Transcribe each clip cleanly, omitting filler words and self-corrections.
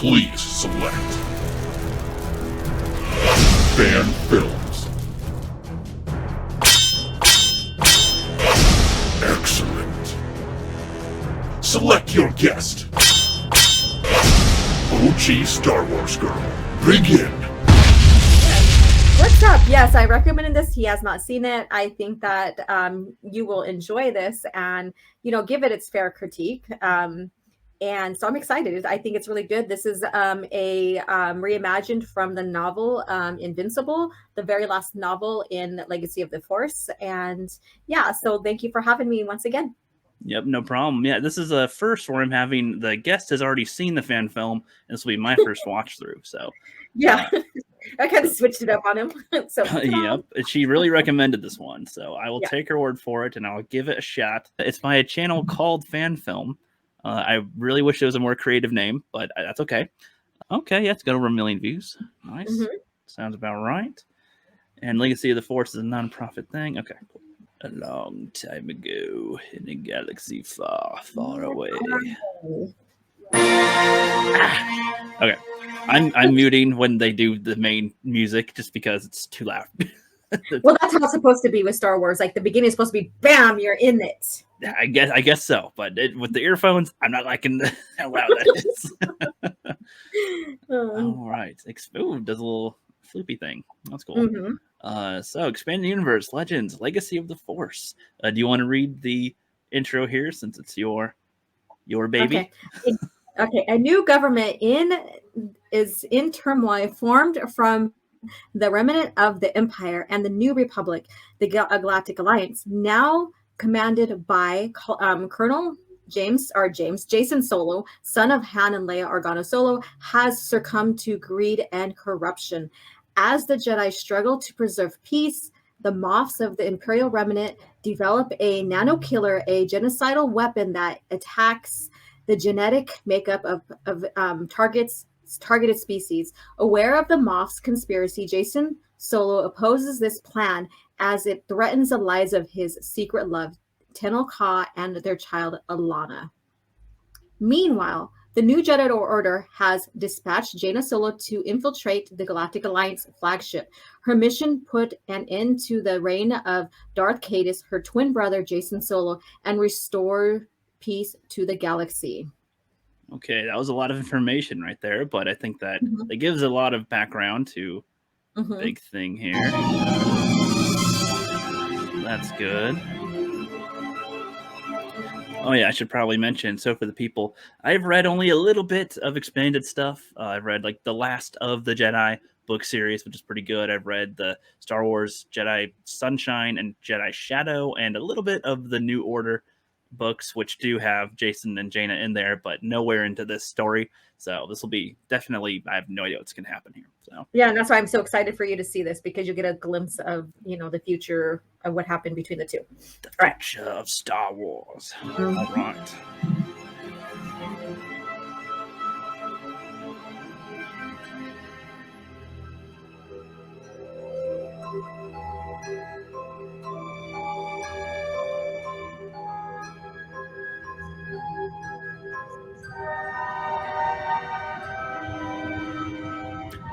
Please select Fan Films. Excellent. Select your guest. OG Star Wars girl, begin. What's up? Yes, I recommended this. He has not seen it. I think that you will enjoy this and, give it its fair critique. And so I'm excited. I think it's really good. This is a reimagined from the novel Invincible, the very last novel in Legacy of the Force. And yeah, so thank you for having me once again. Yep, no problem. Yeah, this is a first where I'm having the guest has already seen the fan film, and this will be my first watch through. So yeah, I kind of switched it up on him. So yep, she really recommended this one, so I will take her word for it, and I'll give it a shot. It's by a channel called Fan Film. I really wish it was a more creative name, but that's okay. Okay, yeah, it's got over 1 million views. Nice, sounds about right. And Legacy of the Force is a non-profit thing. Okay, cool. A long time ago in a galaxy far, far away. Okay, I'm muting when they do the main music just because it's too loud. Well, that's how it's supposed to be with Star Wars. Like the beginning is supposed to be, bam, you're in it. I guess so. But with the earphones, I'm not liking how loud that is. All right, ooh, does a little flippy thing. That's cool. So expanded universe, Legends, Legacy of the Force. Do you want to read the intro here since it's your baby? Okay. A new government is in turmoil, formed from the remnant of the Empire and the New Republic, the Galactic Alliance, now commanded by Colonel Jason Solo, son of Han and Leia Organa Solo, has succumbed to greed and corruption. As the Jedi struggle to preserve peace, the Moffs of the Imperial Remnant develop a nano-killer, a genocidal weapon that attacks the genetic makeup of targeted species. Aware of the Moffs' conspiracy, Jason Solo opposes this plan as it threatens the lives of his secret love, Tenel Ka, and their child, Alana. Meanwhile, the new Jedi Order has dispatched Jaina Solo to infiltrate the Galactic Alliance flagship. Her mission put an end to the reign of Darth Caedus, her twin brother Jason Solo, and restore peace to the galaxy. Okay, that was a lot of information right there, but I think that it gives a lot of background to the big thing here. That's good. Oh yeah, I should probably mention, so for the people, I've read only a little bit of expanded stuff. I've read like the Last of the Jedi book series, which is pretty good. I've read the Star Wars Jedi Sunshine and Jedi Shadow, and a little bit of the New Order books, which do have Jason and Jaina in there, but nowhere into this story. So this will be definitely, I have no idea what's going to happen here. So yeah, and that's why I'm so excited for you to see this, because you get a glimpse of, the future of what happened between the two. The future of Star Wars. All right.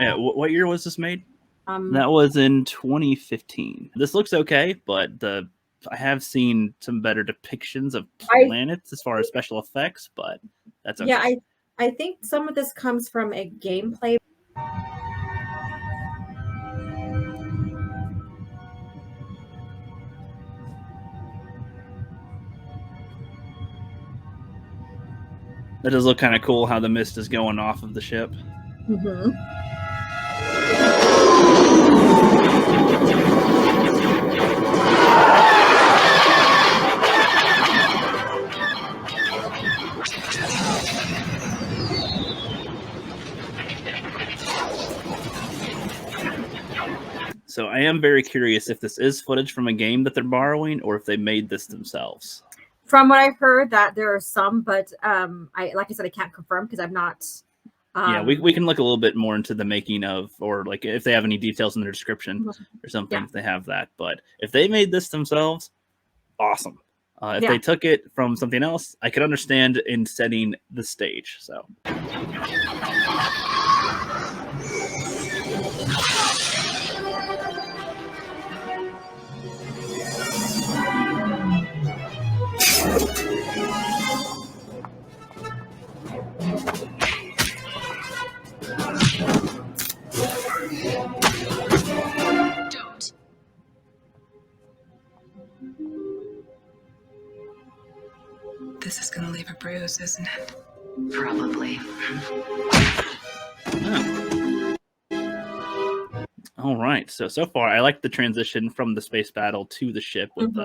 Yeah, what year was this made? That was in 2015. This looks okay, but I have seen some better depictions of planets as far as special effects, but that's okay. Yeah, I think some of this comes from a gameplay. That does look kind of cool how the mist is going off of the ship. So I am very curious if this is footage from a game that they're borrowing or if they made this themselves. From what I've heard, that there are some, but like I said, I can't confirm because I'm not. Yeah, we can look a little bit more into the making of, or like if they have any details in their description or something, if they have that. But if they made this themselves, awesome. If they took it from something else, I could understand in setting the stage. So Don't. This is gonna leave a bruise, isn't it? Probably. Oh. All right. So far, I like the transition from the space battle to the ship with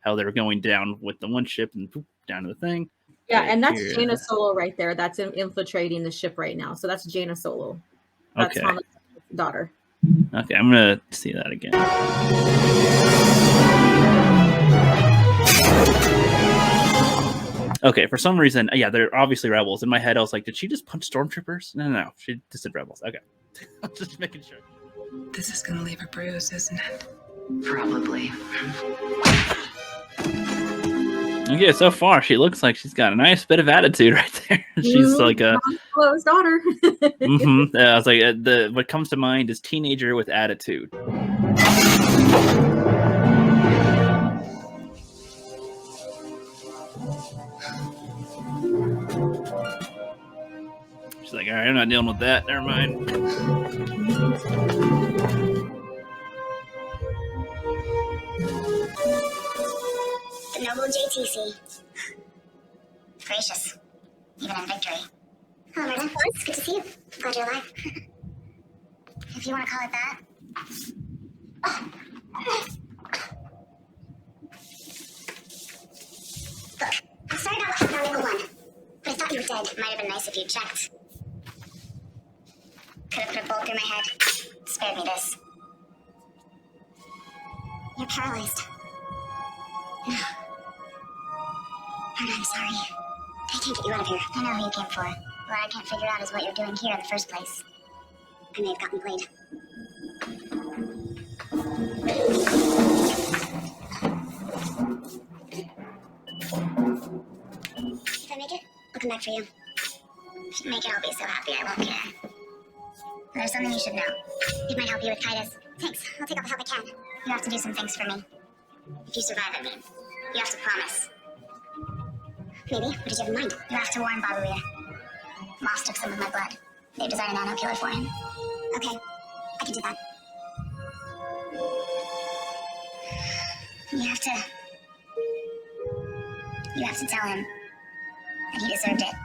how they were going down with the one ship and poop, down to the thing. Yeah, Right and that's here. Jaina Solo right there. That's infiltrating the ship right now. So that's Jaina Solo. That's Okay. Thomas' daughter. Okay, I'm gonna see that again. Okay, for some reason, yeah, they're obviously rebels. In my head, I was like, did she just punch stormtroopers? No, she just did rebels. Okay, I'm just making sure. This is gonna leave a bruise, isn't it? Probably. Okay, so far she looks like she's got a nice bit of attitude right there. She's like a Han Solo's daughter. I was like, what comes to mind is teenager with attitude. She's like, all right, I'm not dealing with that. Never mind. The noble JTC. Gracious. Even in victory. Hello, Myrna. It's good to see you. Glad you're alive. If you want to call it that. Look, I'm sorry about what happened on Nickel 1. But I thought you were dead. It might have been nice if you'd checked. Could have put a bolt through my head. Spared me this. You're paralyzed. No. Myrna, I'm sorry. I can't get you out of here. I know who you came for. What I can't figure out is what you're doing here in the first place. I may have gotten played. If I make it, I'll come back for you. If you make it, I'll be so happy I won't care. There's something you should know. It might help you with Titus. Thanks. I'll take all the help I can. You have to do some things for me. If you survive, I mean. You have to promise. Maybe. What did you have in mind? You have to warn Babuir. Moss took some of my blood. They've designed a nano killer for him. Okay. I can do that. You have to tell him that he deserved it.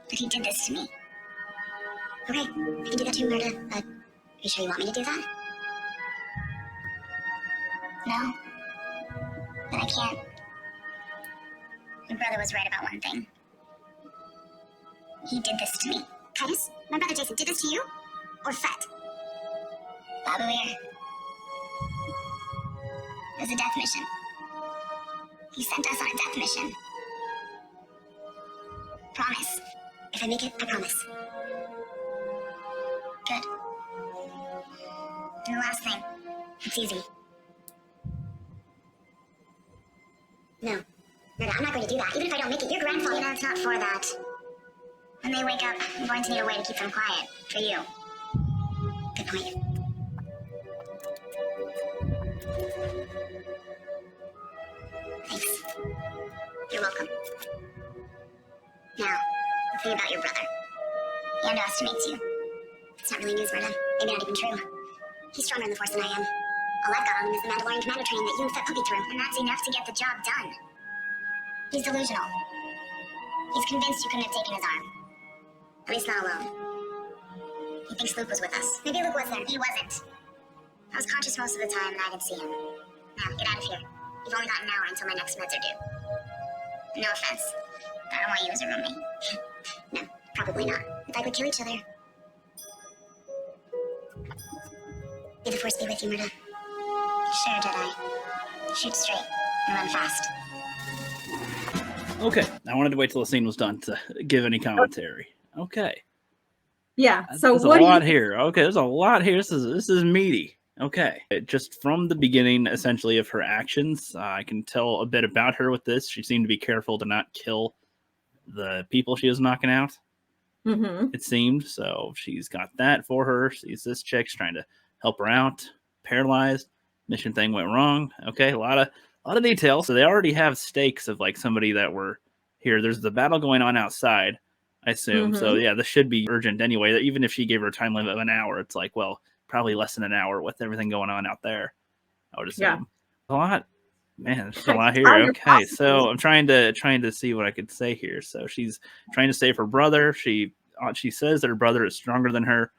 That he did this to me. Okay, I can do that too, Myrna. But are you sure you want me to do that? No. But I can't. Your brother was right about one thing. He did this to me. Titus, my brother Jason did this to you? Or Fett? Babuir. It was a death mission. He sent us on a death mission. Promise. If I make it, I promise. Good. And the last thing. It's easy. No. Myrna, I'm not going to do that. Even if I don't make it, your grandfather... You know, it's not for that. When they wake up, I'm going to need a way to keep them quiet. For you. Good point. Thanks. You're welcome. Now, the thing about your brother. He underestimates you. It's not really news, Myrna. Maybe not even true. He's stronger in the Force than I am. All I've got on him is the Mandalorian commander training that you and Fett put me through. And that's enough to get the job done. He's delusional. He's convinced you couldn't have taken his arm. At least not alone. He thinks Luke was with us. Maybe Luke was there. He wasn't. I was conscious most of the time and I didn't see him. Now, get out of here. You've only got an hour until my next meds are due. No offense, but I don't want you as a roommate. No, probably not. If I would kill each other. May the Force be with you, Myrna. Sure, Jedi. Shoot straight and run fast. Okay, I wanted to wait till the scene was done to give any commentary. Okay. Yeah. So there's what a do you lot here. Okay, there's a lot here. This is meaty. Okay, just from the beginning, essentially, of her actions, I can tell a bit about her with this. She seemed to be careful to not kill the people she was knocking out. it seemed. So she's got that for her. She's this chick's trying to help her out. Paralyzed. Mission thing went wrong. Okay, a lot of detail. So they already have stakes of like somebody that were here. There's the battle going on outside, I assume. So yeah, this should be urgent anyway. Even if she gave her a time limit of an hour, it's like, well, probably less than an hour with everything going on out there, I would assume. Yeah. A lot. Man, there's a lot here. Okay, so I'm trying to see what I could say here. So she's trying to save her brother. She says that her brother is stronger than her,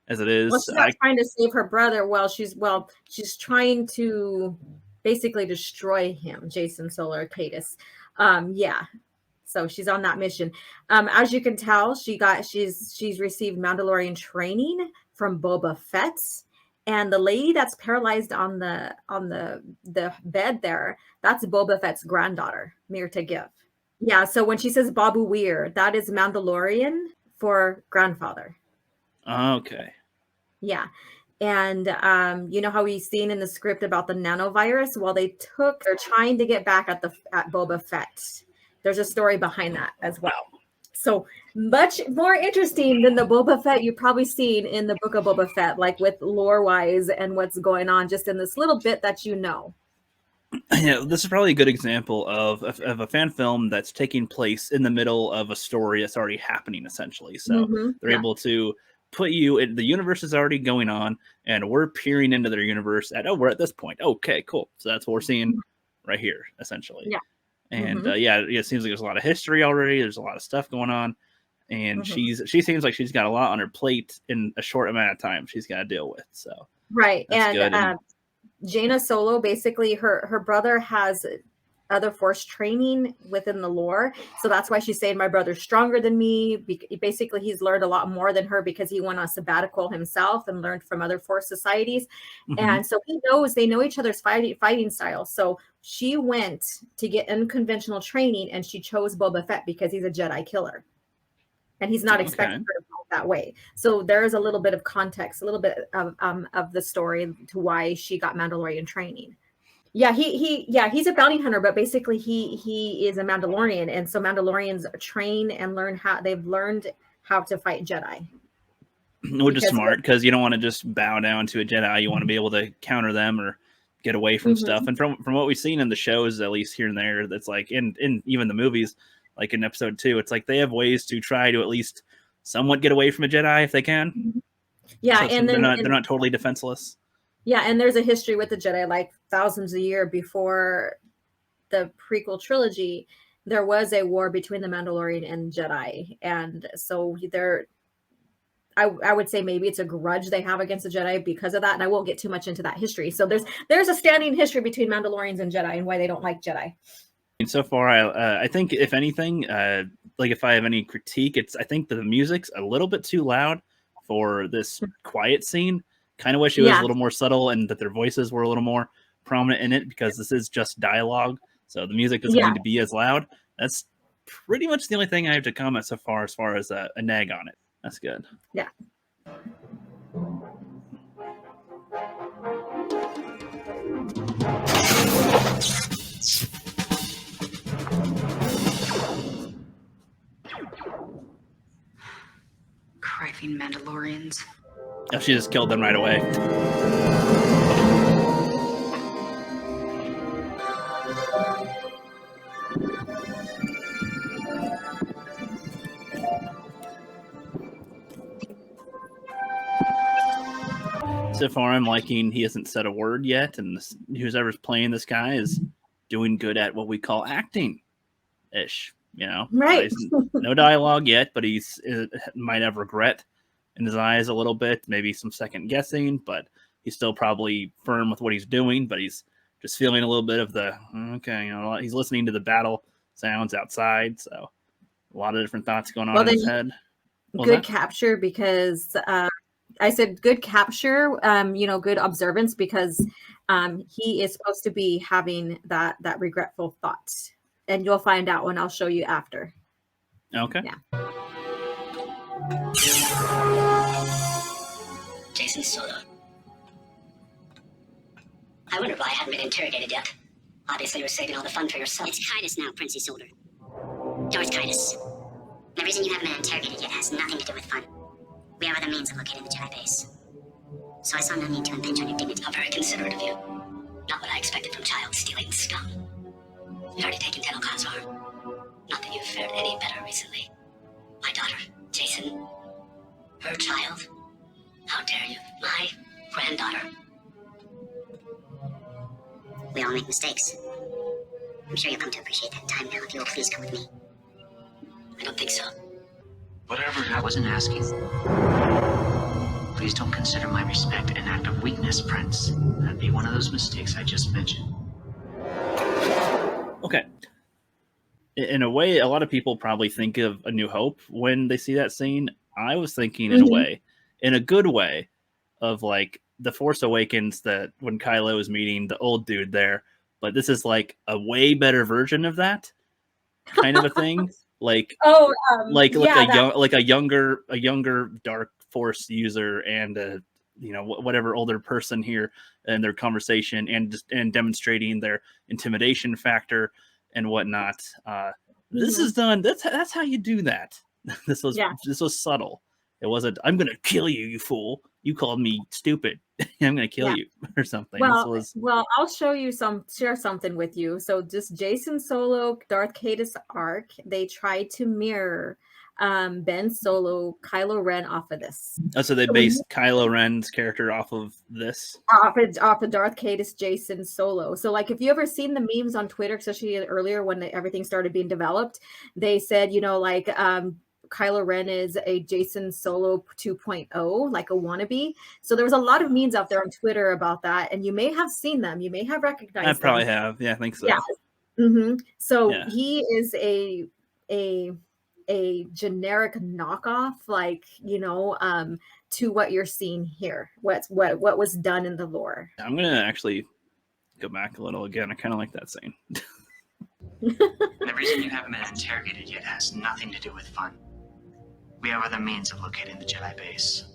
as it is. Well, she's not trying to save her brother. She's trying to basically destroy him, Jason Solar Cadus. Yeah. So she's on that mission. As you can tell, she's received Mandalorian training from Boba Fett. And the lady that's paralyzed on the bed there, that's Boba Fett's granddaughter, Mirta Giff. Yeah, so when she says Babu Weir, that is Mandalorian for grandfather. Okay. Yeah. And you know how we've seen in the script about the nanovirus? Well, they're trying to get back at Boba Fett. There's a story behind that as well. So much more interesting than the Boba Fett you've probably seen in the book of Boba Fett, like with lore-wise and what's going on just in this little bit that you know. Yeah, this is probably a good example of a fan film that's taking place in the middle of a story that's already happening, essentially. So they're able to put you in the universe is already going on, and we're peering into their universe we're at this point. Okay, cool. So that's what we're seeing right here, essentially. Yeah. And it seems like there's a lot of history already. There's a lot of stuff going on, and she seems like she's got a lot on her plate in a short amount of time. She's got to deal with. So and Jaina Solo, basically, her brother has other force training within the lore, so that's why she's saying my brother's stronger than me. Basically, he's learned a lot more than her because he went on sabbatical himself and learned from other force societies, and so they know each other's fighting style. So she went to get unconventional training, and she chose Boba Fett because he's a Jedi killer, and he's not expecting her to fight that way. So there is a little bit of context, a little bit of the story to why she got Mandalorian training. Yeah, he's a bounty hunter, but basically he is a Mandalorian, and so Mandalorians train and they've learned how to fight Jedi. Which is smart, because you don't want to just bow down to a Jedi. You want to be able to counter them or get away from stuff. And from what we've seen in the shows, at least here and there, that's like in even the movies, like in episode 2, it's like they have ways to try to at least somewhat get away from a Jedi if they can. Yeah, so and they're not totally defenseless. Yeah, and there's a history with the Jedi, like thousands of years before the prequel trilogy, there was a war between the Mandalorian and Jedi. And so I would say maybe it's a grudge they have against the Jedi because of that. And I won't get too much into that history. So there's a standing history between Mandalorians and Jedi and why they don't like Jedi. And so far, I think if anything, like if I have any critique, I think the music's a little bit too loud for this quiet scene. Kind of wish it was a little more subtle and that their voices were a little more prominent in it, because this is just dialogue. So the music doesn't need to be as loud. That's pretty much the only thing I have to comment so far as a nag on it. That's good. Yeah. Criping Mandalorians. Oh, she just killed them right away. So far, I'm liking he hasn't said a word yet, and whoever's playing this guy is doing good at what we call acting-ish. You know, right? No dialogue yet, but he's might have regret in his eyes a little bit, maybe some second guessing, but he's still probably firm with what he's doing. But he's just feeling a little bit of he's listening to the battle sounds outside, so a lot of different thoughts going on in his head. Good capture, because I said good capture, good observance, because he is supposed to be having that regretful thought, and you'll find out when I'll show you after. Okay. Yeah. Jason Solo. I wonder why I haven't been interrogated yet. Obviously, you're saving all the fun for yourself. It's Kindness now, Prince Isolder. Darth Kindness. The reason you haven't been interrogated yet has nothing to do with fun. We have other means of locating the Jedi base. So I saw no need to impinge on your dignity. How very considerate of you. Not what I expected from child-stealing scum. You'd already taken Tenno Khan's arm. Not that you've fared any better recently. My daughter, Jason. Her child. How dare you? My granddaughter. We all make mistakes. I'm sure you'll come to appreciate that in time now if you will please come with me. I don't think so. Whatever, I wasn't asking. Please don't consider my respect an act of weakness, Prince. That'd be one of those mistakes I just mentioned. Okay. In a way, a lot of people probably think of A New Hope when they see that scene. I was thinking in a way, in a good way, of like The Force Awakens, that when Kylo is meeting the old dude there, but this is like a way better version of that kind of a thing. Like, like a younger Dark Force user and a, you know, whatever older person here and their conversation and demonstrating their intimidation factor and whatnot. This is done. That's how you do that. This was subtle. It wasn't, I'm going to kill you, you fool. You called me stupid. I'm going to kill you or something. Well, I'll share something with you. So just Jason Solo, Darth Caedus arc, they tried to mirror Ben Solo, Kylo Ren off of this. Oh, so they based Kylo Ren's character off of this? Off of Darth Caedus, Jason Solo. So like, if you ever seen the memes on Twitter, especially earlier when everything started being developed, they said, you know, like, Kylo Ren is a Jason Solo 2.0, like a wannabe. So there was a lot of memes out there on Twitter about that, and you may have seen them. You may have recognized them. I probably have. Yeah, I think so. Yeah. So he is a generic knockoff, like, you know, to what you're seeing here. What was done in the lore. I'm gonna actually go back a little again. I kind of like that scene. The reason you haven't been interrogated yet has nothing to do with fun. We have other means of locating the Jedi base.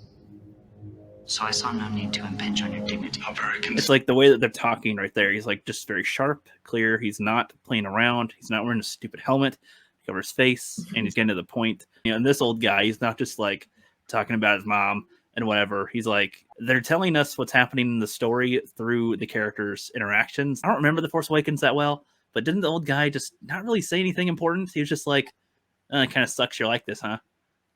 So I saw no need to impinge on your dignity. It's like the way that they're talking right there. He's like just very sharp, clear. He's not playing around. He's not wearing a stupid helmet. He covers his face, and he's getting to the point. You know, and this old guy, he's not just like talking about his mom and whatever. He's like, they're telling us what's happening in the story through the characters' interactions. I don't remember The Force Awakens that well, but didn't the old guy just not really say anything important? He was just like, it kind of sucks you're like this, huh?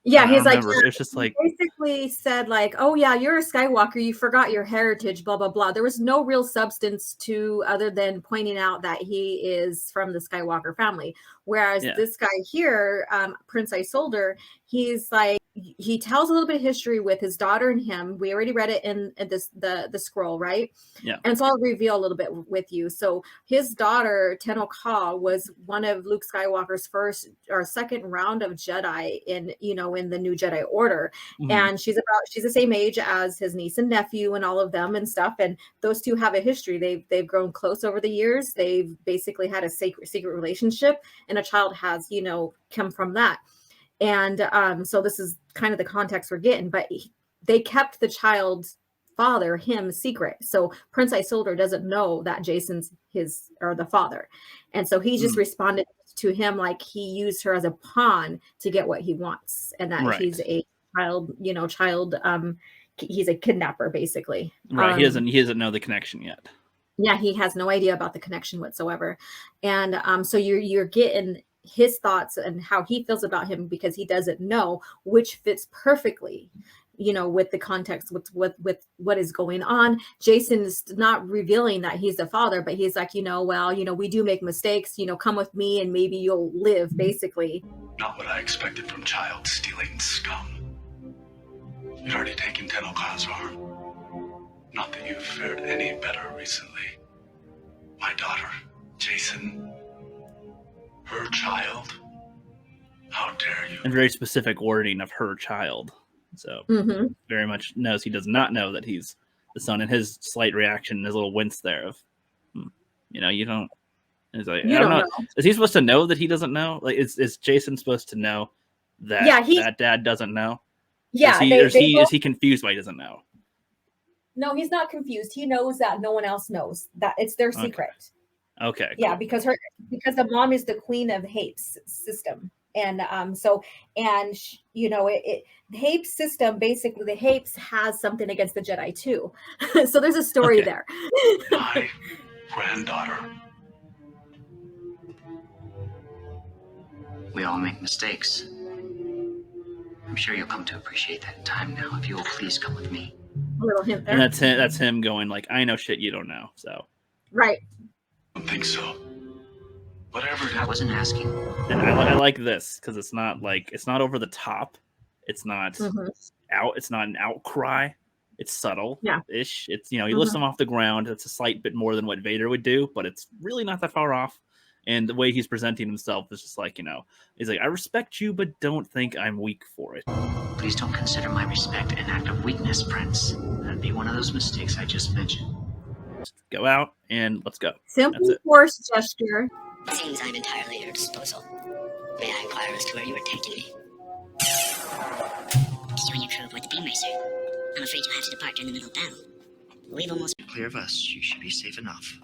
Yeah, he's like, it's just like basically said like, oh yeah, you're a Skywalker, you forgot your heritage, blah blah blah. There was no real substance to other than pointing out that he is from the Skywalker family. Whereas this guy here, Prince Isolde, he's like, he tells a little bit of history with his daughter and him. We already read it in the scroll, right? Yeah. And so I'll reveal a little bit with you. So his daughter, Tenno Khan, was one of Luke Skywalker's first or second round of Jedi in the New Jedi Order. And she's the same age as his niece and nephew and all of them and stuff. And those two have a history. They've grown close over the years. They've basically had a secret relationship, and a child has, come from that. And so this is kind of the context we're getting, but they kept the child's father, him, secret. So Prince Isolde doesn't know that Jason's the father. And so he just responded to him like he used her as a pawn to get what he wants. And that he's a child, he's a kidnapper basically. Right. He doesn't know the connection yet. Yeah, he has no idea about the connection whatsoever. And so you're getting his thoughts and how he feels about him because he doesn't know, which fits perfectly, with the context with what is going on. Jason is not revealing that he's the father, but he's like, we do make mistakes, come with me and maybe you'll live, basically. Not what I expected from child-stealing scum. You'd already taken Tenno Khan's arm. Not that you've fared any better recently. My daughter, Jason, her child. How dare you? And very specific wording of her child. So very much knows he does not know that he's the son. And his slight reaction, his little wince there of, you don't. It's like, I don't know. Is he supposed to know that he doesn't know? Like, is Jason supposed to know that that dad doesn't know? Yeah. Is he confused why he doesn't know? No, he's not confused. He knows that no one else knows that it's their secret. Okay. Yeah, cool. because the mom is the queen of hate system. You know, the Hapes system, basically the Hapes has something against the Jedi too. So there's a story there. My granddaughter. We all make mistakes. I'm sure you'll come to appreciate that in time now. If you will please come with me. A little hint there. And that's him going like, I know shit you don't know. So right. I don't think so. Whatever it I is. wasn't asking. and I like this because it's not like it's not over the top. It's not out. It's not an outcry. It's subtle ish. It's, you know, he lifts him off the ground. It's a slight bit more than what Vader would do, but it's really not that far off. And the way he's presenting himself is just like, you know, he's like, I respect you, but don't think I'm weak for it. Please don't consider my respect an act of weakness, Prince. That'd be one of those mistakes I just mentioned. Just go out and let's go. Simple force gesture. It seems I'm entirely at your disposal. May I inquire as to where you were taking me? You and your crew aboard the beam racer. I'm afraid you'll have to depart during the middle of battle. We've almost... Clear of us, you should be safe enough.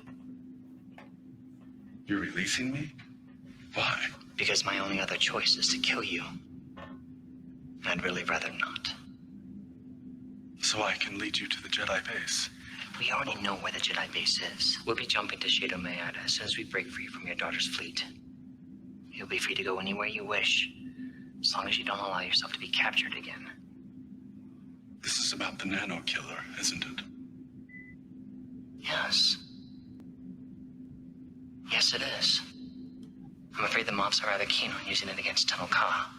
You're releasing me? Why? Because my only other choice is to kill you. And I'd really rather not. So I can lead you to the Jedi base. We already know where the Jedi base is. We'll be jumping to Shadow Mayada as soon as we break free from your daughter's fleet. You'll be free to go anywhere you wish, as long as you don't allow yourself to be captured again. This is about the nano killer, isn't it? Yes. Yes, it is. I'm afraid the mobs are rather keen on using it against Tunnel Ka.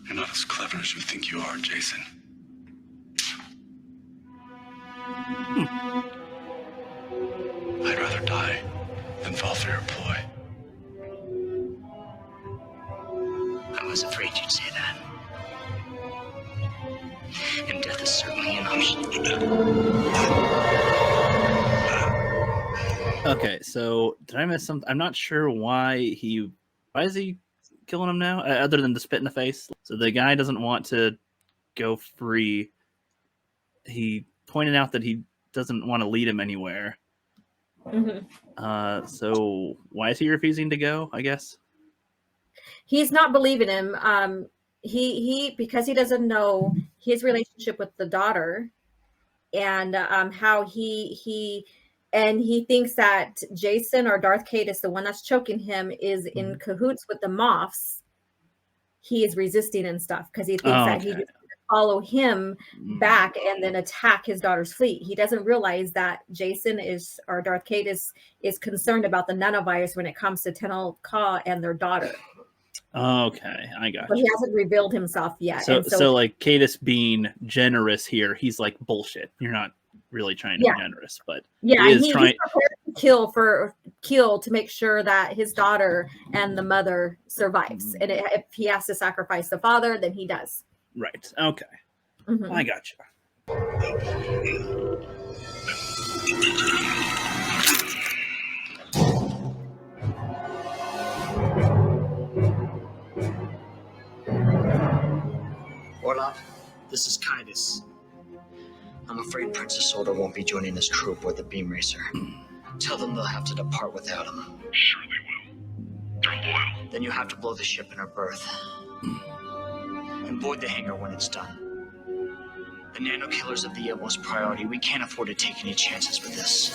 You're not as clever as you think you are, Jason. I'd rather die than fall for your ploy. I was afraid you'd say that. And death is certainly an option. Okay, so did I miss something? I'm not sure why is he killing him now, other than to spit in the face. So the guy doesn't want to go free. He pointed out that he doesn't want to lead him anywhere. So why is he refusing to go, I guess? He's not believing him. He because he doesn't know his relationship with the daughter, and how he thinks that Jason or Darth Caedus, the one that's choking him, is in cahoots with the Moffs. He is resisting and stuff because he thinks that he just follow him back and then attack his daughter's fleet. He doesn't realize that Jason or Darth Caedus is concerned about the nanovirus when it comes to Tunnel Ka and their daughter. Okay, I got But you. he hasn't revealed himself yet. So like Caedus being generous here, he's like, bullshit. You're not really trying to be generous, but he's trying to kill to make sure that his daughter and the mother survives. And if he has to sacrifice the father, then he does. Right. Okay. I got you. Orlov, this is Caedus. I'm afraid Princess Order won't be joining this crew aboard the beam racer. Tell them they'll have to depart without him. Sure they will. Then boil. Then you have to blow the ship in her berth. And board the hangar when it's done. The nano killers of the utmost priority. We can't afford to take any chances with this.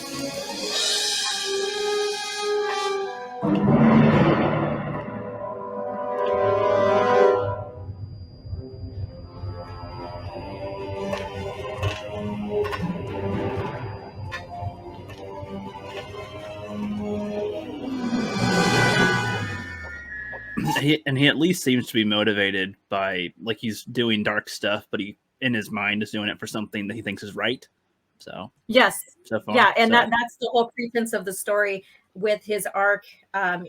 He at least seems to be motivated by, like, he's doing dark stuff, but he in his mind is doing it for something that he thinks is right. So yes, so far, that's the whole pretense of the story with his arc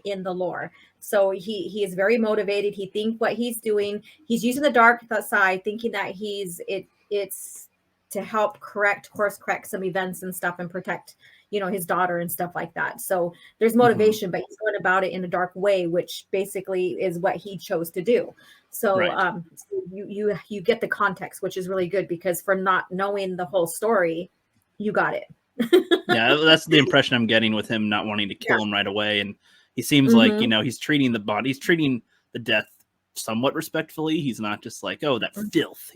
in the lore. So he is very motivated. He thinks what he's doing, he's using the dark side, thinking that it's to help course correct some events and stuff and protect, his daughter and stuff like that. So there's motivation, but he's going about it in a dark way, which basically is what he chose to do. So right. You get the context, which is really good, because for not knowing the whole story, you got it. Yeah, that's the impression I'm getting with him not wanting to kill him right away. And he seems like, he's treating the body, he's treating the death somewhat respectfully. He's not just like, oh, that filth.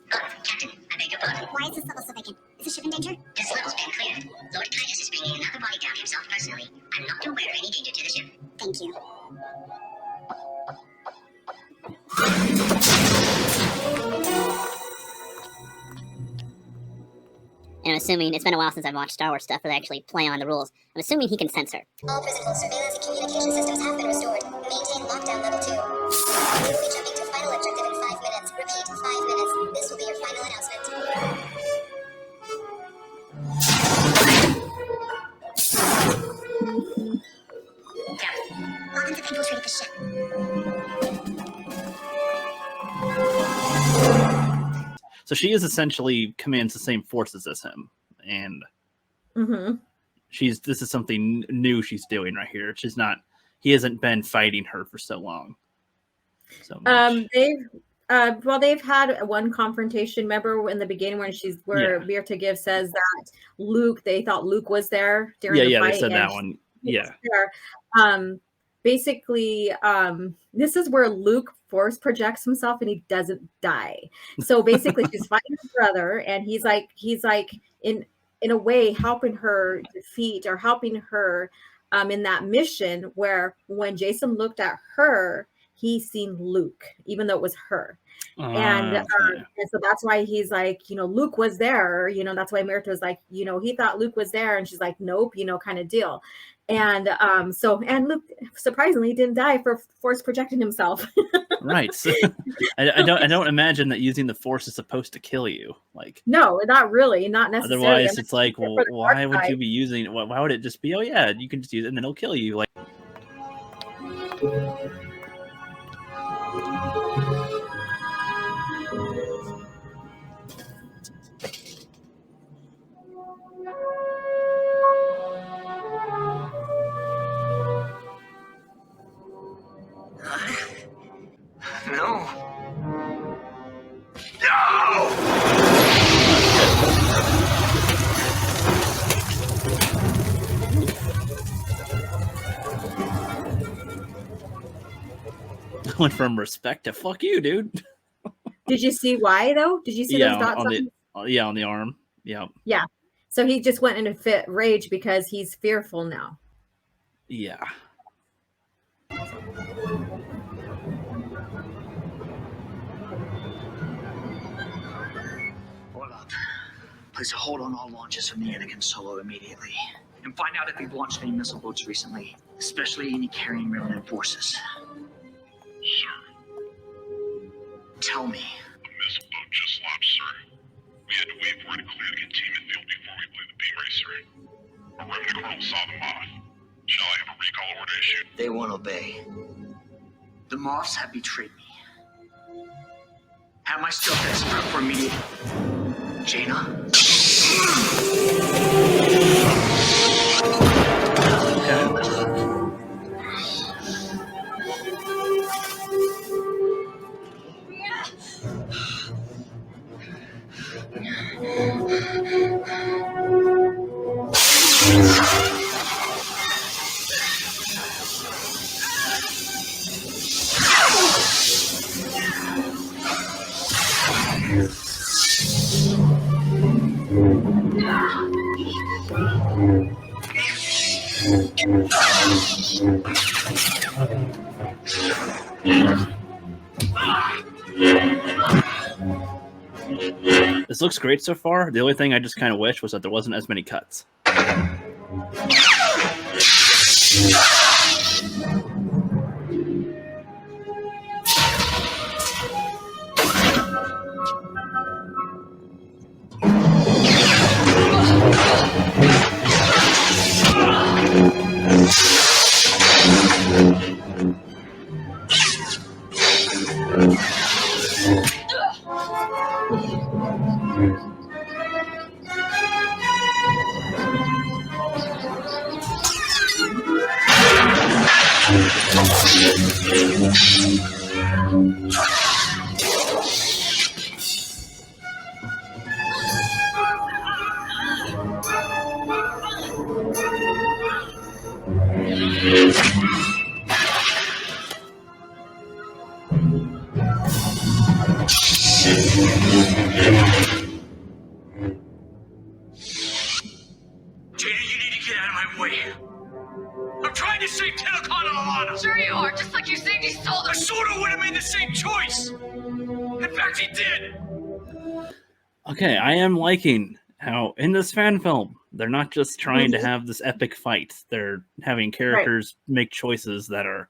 Captain, I beg your pardon. Why is this level so vacant? Is the ship in danger? This level's been cleared. Lord Titus is bringing another body down himself personally. I'm not aware of any danger to the ship. Thank you. And I'm assuming it's been a while since I've watched Star Wars stuff where they actually play on the rules. I'm assuming he can censor. All prison surveillance and communication systems have been restored. Maintain lockdown level 2. We will be jumping to final objective in 5 minutes. Repeat, 5 minutes. This will be your final announcement. Captain, Hawkins have infiltrated the ship. So she is essentially commands the same forces as him, and this is something new she's doing right here. She's not. He hasn't been fighting her for so long. So much. They've had one confrontation. Remember in the beginning when Mirta Giv says that they thought Luke was there during the fight. They said that one. Yeah. Basically, this is where Luke force projects himself and he doesn't die. So basically she's fighting her brother and he's like in a way helping her defeat or helping her in that mission where when Jason looked at her, he seen Luke, even though it was her. And so that's why he's like, Luke was there, that's why Mirta was like, he thought Luke was there. And she's like, nope, kind of deal. And and Luke surprisingly didn't die for force projecting himself. Right. So, I don't imagine that using the force is supposed to kill you. Like, no, not really, not necessarily. Otherwise, it's like, well, why would you be using? Why would it just be? Oh yeah, you can just use it and then it'll kill you. Like. No. Went from respect to fuck you, dude. Did you see why though? Did you see those dots on the arm? Yeah. Yeah. So he just went into fit rage because he's fearful now. Yeah. Hold up. Place a hold on all launches from the Anakin Solo immediately. And find out if you've launched any missile boats recently, especially any carrying remnant forces. Sir. Tell me. A missile boat just launched, sir. We had to wait for it to clear the containment field before we blew the beam racer. A remnant colonel saw them off. Shall I have a recall order issued? They won't obey. The Moffs have betrayed me. Have my stealth X prep for immediate. Jaina? This looks great so far. The only thing I just kind of wish was that there wasn't as many cuts. Jada, you need to get out of my way. I'm trying to save Tenokon and Alana. Sure you are, just like you saved his soul. I sort of would have made the same choice. In fact, he did. Okay, I am liking how in this fan film, they're not just trying to have this epic fight. They're having characters make choices that are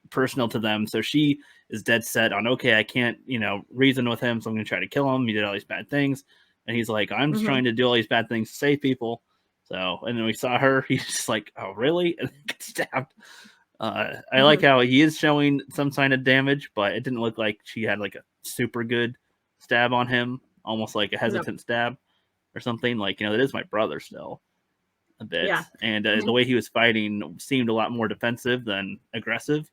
personal to them. So she is dead set on, okay, I can't, reason with him, so I'm going to try to kill him. He did all these bad things. And he's like, I'm just trying to do all these bad things to save people. So, and then we saw her, he's just like, oh, really? And then gets stabbed. I like how he is showing some sign of damage, but it didn't look like she had like a super good stab on him, almost like a hesitant stab or something. Like, it is my brother still a bit. Yeah. And the way he was fighting seemed a lot more defensive than aggressive,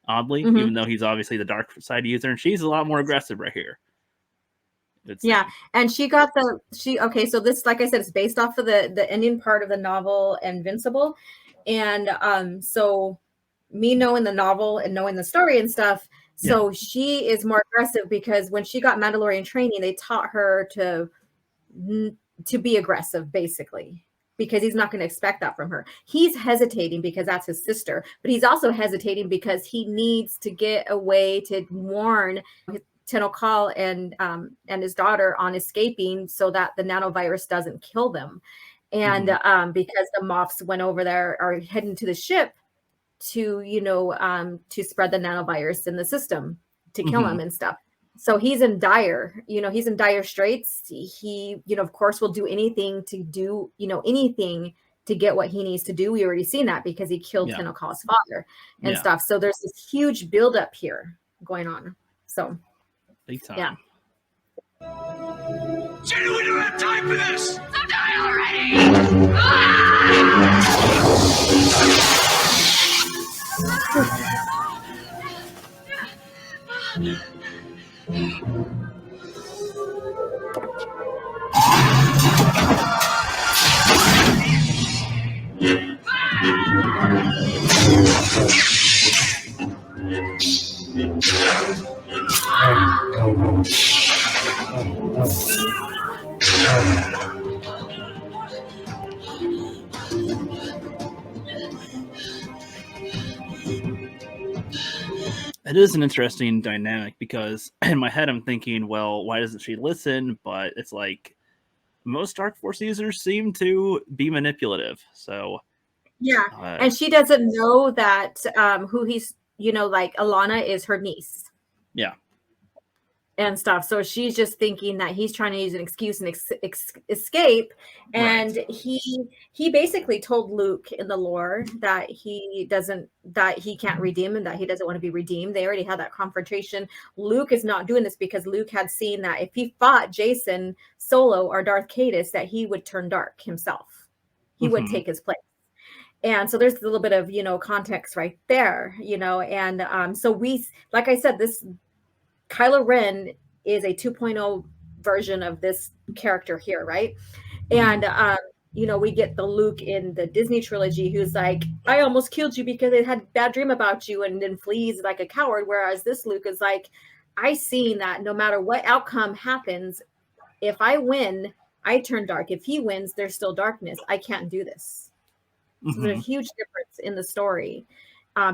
oddly, even though he's obviously the dark side user. And she's a lot more aggressive right here. And she got okay, so this, like I said, it's based off of the ending part of the novel Invincible. And so me knowing the novel and knowing the story and stuff, so she is more aggressive because when she got Mandalorian training, they taught her to be aggressive, basically, because he's not going to expect that from her. He's hesitating because that's his sister, but he's also hesitating because he needs to get a way to warn Tenokal and his daughter on escaping so that the nanovirus doesn't kill them. And because the Moffs went over there, are heading to the ship to, to spread the nanovirus in the system to kill him and stuff. So he's in dire straits. He, of course, will do anything to get what he needs to do. We already seen that because he killed Tenokal's father and stuff. So there's this huge buildup here going on. So big time. Yeah. Jada, we don't have time for this. So die already! It is an interesting dynamic because in my head I'm thinking, well, why doesn't she listen? But it's like most Dark Force users seem to be manipulative. So and she doesn't know that who he's, like Alana is her niece. Yeah. And stuff. So she's just thinking that he's trying to use an excuse and escape. And he basically told Luke in the lore that he can't redeem him, that he doesn't want to be redeemed. They already had that confrontation. Luke is not doing this because Luke had seen that if he fought Jason Solo or Darth Caedus, that he would turn dark himself. He would take his place. And so there's a little bit of, context right there, and so we, like I said, this Kylo Ren is a 2.0 version of this character here, right? And we get the Luke in the Disney trilogy who's like, I almost killed you because I had a bad dream about you, and then flees like a coward. Whereas this Luke is like, I seen that no matter what outcome happens, if I win, I turn dark. If he wins, there's still darkness. I can't do this. So there's a huge difference in the story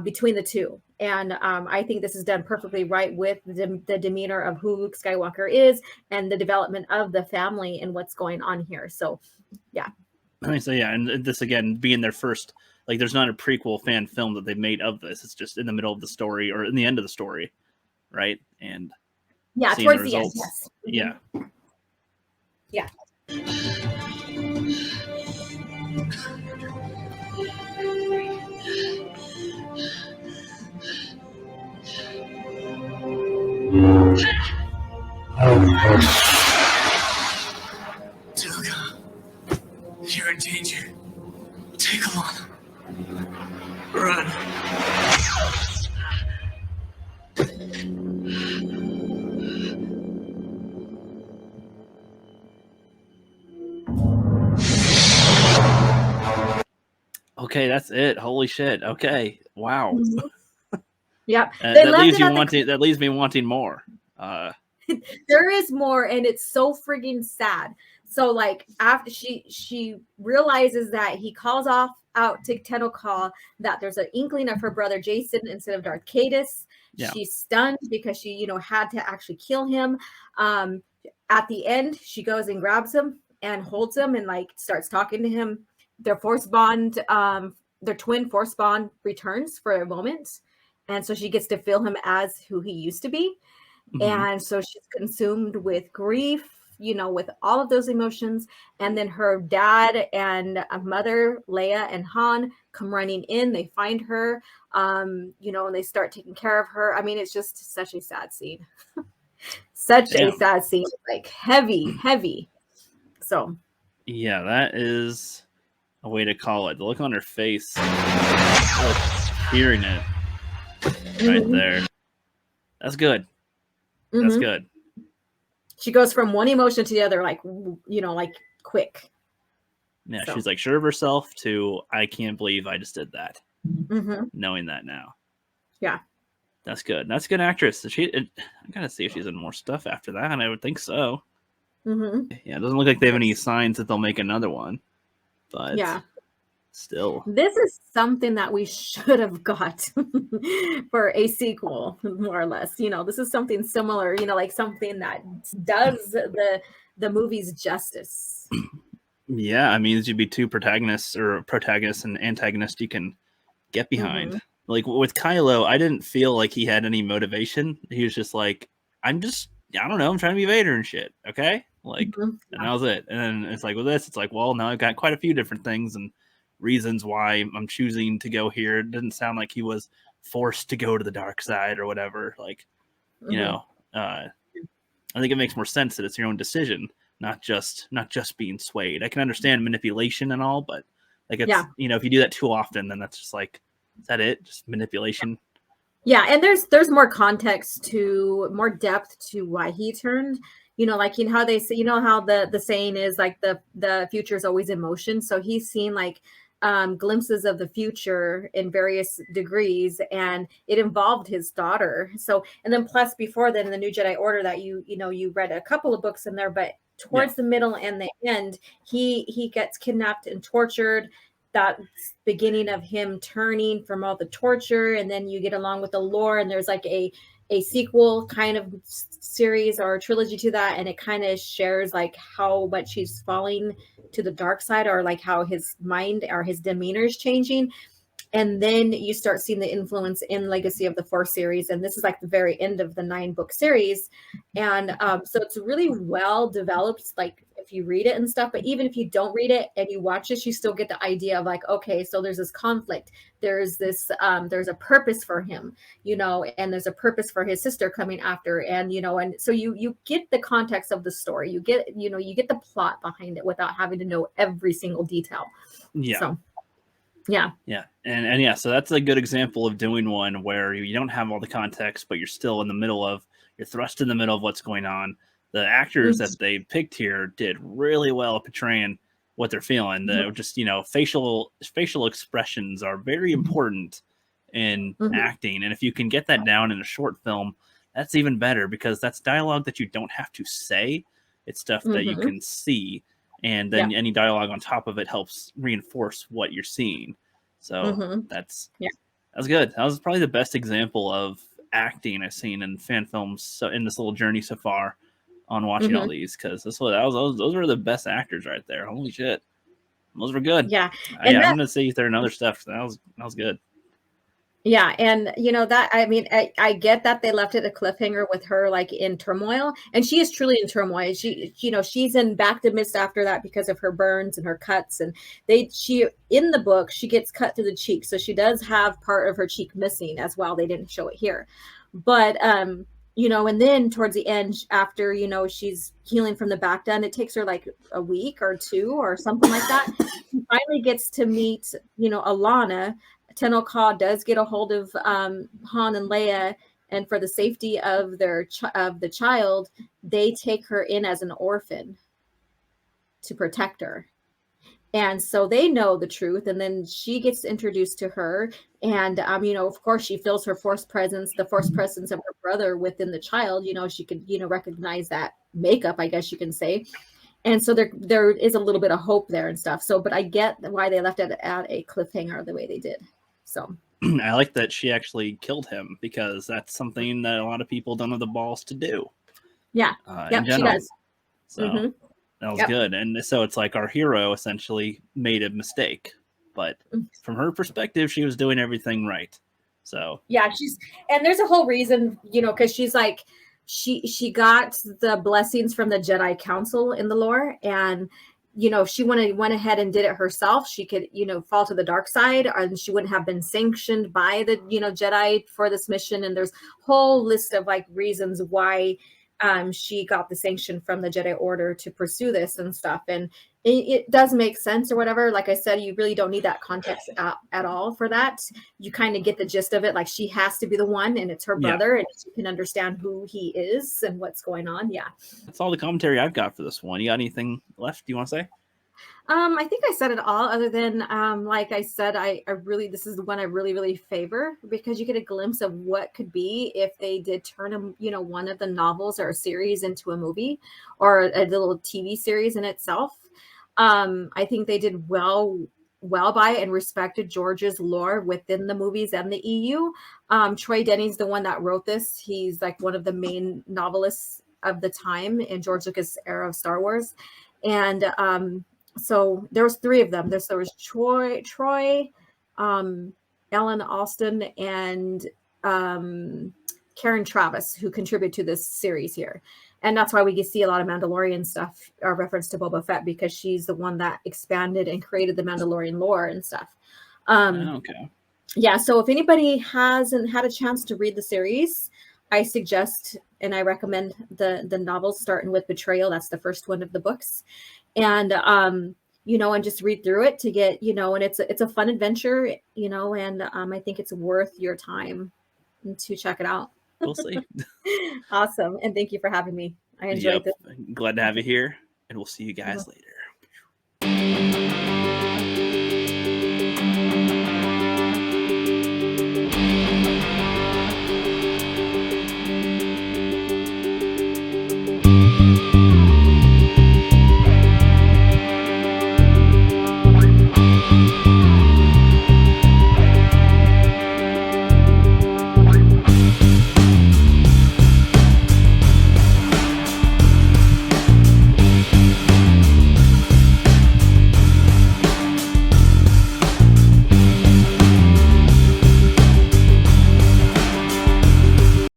between the two. And I think this is done perfectly right with the demeanor of who Luke Skywalker is and the development of the family and what's going on here. So, yeah. So, yeah, and this, again, being their first, like, there's not a prequel fan film that they've made of this. It's just in the middle of the story or in the end of the story, right? And towards the end, yes. Yeah. Tenokal, you're in danger. Take Alana. Run. Okay, that's it. Holy shit. Okay. Wow. Yep. That leaves me wanting more. There is more, and it's so friggin' sad. So like after she realizes that he calls off out to Tenno Call, that there's an inkling of her brother Jason instead of Darth Caedus. Yeah. She's stunned because she, had to actually kill him. At the end, she goes and grabs him and holds him and like starts talking to him. Their force bond, their twin force bond returns for a moment. And so she gets to feel him as who he used to be. And so she's consumed with grief, with all of those emotions. And then her dad and mother, Leia and Han, come running in. They find her, and they start taking care of her. I mean, it's just such a sad scene. Such a sad scene. Like heavy. So. Yeah, that is a way to call it. The look on her face, hearing it right there. That's good. That's good. She goes from one emotion to the other, like, like quick. Yeah, so. She's like sure of herself to I can't believe I just did that. Knowing that now. Yeah. That's good. That's a good actress. I gotta see if she's in more stuff after that, and I would think so. Yeah, it doesn't look like they have any signs that they'll make another one. But yeah. Still. This is something that we should have got for a sequel, more or less. This is something similar, like something that does the movie's justice. Yeah, I mean, it should be two protagonists and antagonist you can get behind. Like with Kylo, I didn't feel like he had any motivation. He was just like, I don't know, I'm trying to be Vader and shit. Okay. Like, and that was it. And then it's like with this, it's like, well, now I've got quite a few different things and reasons why I'm choosing to go here. It didn't sound like he was forced to go to the dark side or whatever. Like, I think it makes more sense that it's your own decision, not just being swayed. I can understand manipulation and all, but like it's if you do that too often, then that's just like, is that it? Just manipulation. Yeah, and there's more context more depth to why he turned. Like how they say, how the saying is like the future is always in motion. So he's seen like glimpses of the future in various degrees, and it involved his daughter. So, and then plus before then in the New Jedi Order that you read a couple of books in there, but towards the middle and the end, he gets kidnapped and tortured. That beginning of him turning from all the torture, and then you get along with the lore, and there's like a sequel kind of series or trilogy to that, and it kind of shares like how much he's falling to the dark side, or like how his mind or his demeanor is changing. And then you start seeing the influence in Legacy of the Force series, and this is like the very end of the 9-book series. And so it's really well developed, like if you read it and stuff. But even if you don't read it and you watch this, you still get the idea of like, okay, so there's this conflict, there's this there's a purpose for him, and there's a purpose for his sister coming after, and and so you get the context of the story, you get the plot behind it without having to know every single detail. So yeah. And yeah, so that's a good example of doing one where you don't have all the context, but you're still you're thrust in the middle of what's going on. The actors that they picked here did really well portraying what they're feeling. They're just, facial expressions are very important in acting. And if you can get that down in a short film, that's even better, because that's dialogue that you don't have to say. It's stuff that you can see. And then any dialogue on top of it helps reinforce what you're seeing. So that's good. That was probably the best example of acting I've seen in fan films so in this little journey so far on watching all these, because those were the best actors right there. Holy shit, those were good. Yeah, I'm gonna see if there are other stuff. That was good. Yeah, and that, I mean, I get that they left it a cliffhanger with her like in turmoil, and she is truly in turmoil. She she's in back to mist after that because of her burns and her cuts, and she in the book she gets cut through the cheek, so she does have part of her cheek missing as well. They didn't show it here, but and then towards the end, after she's healing from the back done, it takes her like a week or two or something like that. She finally gets to meet Alana. Tenno Call does get a hold of Han and Leia, and for the safety of the child, they take her in as an orphan to protect her. And so they know the truth, and then she gets introduced to her, and of course she feels her force presence, the force presence of her brother within the child. You know, she could, you know, recognize that makeup, I guess you can say. And so there is a little bit of hope there and stuff. So, but I get why they left it at a cliffhanger the way they did. So I like that she actually killed him, because that's something that a lot of people don't have the balls to do. yeah, In she general. does. So Mhm. that was Yep. good. And so it's like our hero essentially made a mistake, but from her perspective, she was doing everything right. So Yeah, and there's a whole reason, you know, because she's like, she got the blessings from the Jedi Council in the lore, and you know, if she went ahead and did it herself, she could, you know, fall to the dark side, and she wouldn't have been sanctioned by the, you know, Jedi for this mission. And there's whole list of like reasons why she got the sanction from the Jedi Order to pursue this and stuff. And it does make sense or whatever. Like I said, you really don't need that context at all for that. You kind of get the gist of it. Like, she has to be the one, and it's her brother, and you can understand who he is and what's going on. Yeah. that's all the commentary I've got for this one. You got anything left you want to say? I think I said it all, other than like I said, I really, this is the one I really favor, because you get a glimpse of what could be if they did turn you know, one of the novels or a series into a movie or a little TV series in itself. I think they did well by and respected George's lore within the movies and the EU. Troy Denny's the one that wrote this. He's like one of the main novelists of the time in George Lucas' era of Star Wars. And so there was 3 of them. There was Troy, Ellen Austin, and Karen Travis, who contribute to this series here. And that's why we can see a lot of Mandalorian stuff, or reference to Boba Fett, because she's the one that expanded and created the Mandalorian lore and stuff. Okay. Yeah, so if anybody hasn't had a chance to read the series, I suggest and I recommend the novels, starting with Betrayal. That's the first one of the books. And you know, and just read through it to get, you know, and it's a fun adventure, you know, and I think it's worth your time to check it out. We'll see. Awesome. And thank you for having me. I enjoyed this. Glad to have you here, and we'll see you guys later.